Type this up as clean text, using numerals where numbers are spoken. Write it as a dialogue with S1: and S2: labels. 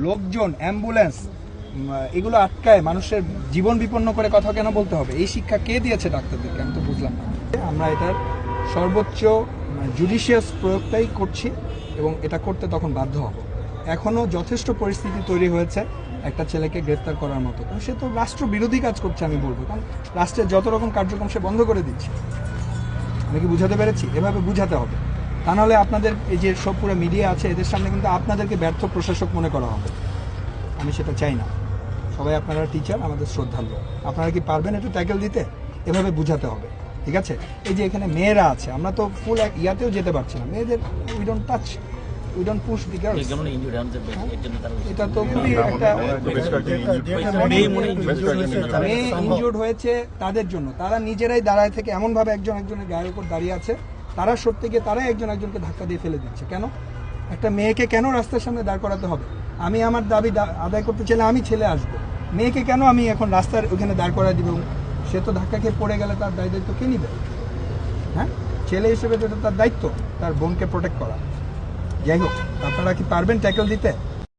S1: লোকজন অ্যাম্বুলেন্স এগুলো আটকায় মানুষের জীবন বিপন্ন করে কথা কেন বলতে হবে? এই শিক্ষা কে দিয়েছে ডাক্তারদেরকে? আমি তো বুঝলাম না। আমরা এটার সর্বোচ্চ জুডিশিয়াস প্রয়োগটাই করছি এবং এটা করতে তখন বাধ্য হব। এখনও যথেষ্ট পরিস্থিতি তৈরি হয়েছে একটা ছেলেকে গ্রেফতার করার মতো, কারণ সে তো রাষ্ট্র বিরোধী কাজ করছে আমি বলবো, কারণ রাষ্ট্রের যত রকম কার্যক্রম সে বন্ধ করে দিচ্ছে। আমি কি বুঝাতে পেরেছি? এভাবে বুঝাতে হবে, তা নাহলে আপনাদের এই যে সব পুরো মিডিয়া আছে এদের সামনে কিন্তু আপনাদেরকে ব্যর্থ প্রশাসক মনে করা হবে। আমি সেটা চাই না। সবাই আপনারা টিচার, আমাদের শ্রদ্ধার্ঘ। আপনারা কি পারবেন একটু ট্যাকেল দিতে? এভাবে বুঝাতে হবে, ঠিক আছে? এই যে এখানে মেয়েরা আছে, আমরা তো ফুল ইয়াতেও যেতে পারছি না, মেয়েদের we don't touch, we don't push the girls. এটা তো খুবই একটা মেয়ে ইনজুর্ড হয়েছে তাদের জন্য, তারা নিজেরাই দাঁড়ায় থেকে এমনভাবে একজন একজনের গায়ের উপর দাঁড়িয়ে আছে, তারা সত্যি গিয়ে তারাই একজন একজনকে ধাক্কা দিয়ে ফেলে দিচ্ছে। কেন একটা মেয়েকে কেন রাস্তার সামনে দাঁড় করাতে হবে? আমি আমার দাবি আদায় করতে চাইলে আমি ছেলে আসবো, মেয়েকে কেন আমি এখন রাস্তার ওখানে দাঁড় করায় দিব? সে তো ধাক্কা খেয়ে পড়ে গেলে তার দায়িত্ব কে নিবে? হ্যাঁ, ছেলে হিসেবে তো তার দায়িত্ব তার বোনকে প্রোটেক্ট করা। যাই হোক, আপনারা কি পারবেন ট্যাকেল দিতে?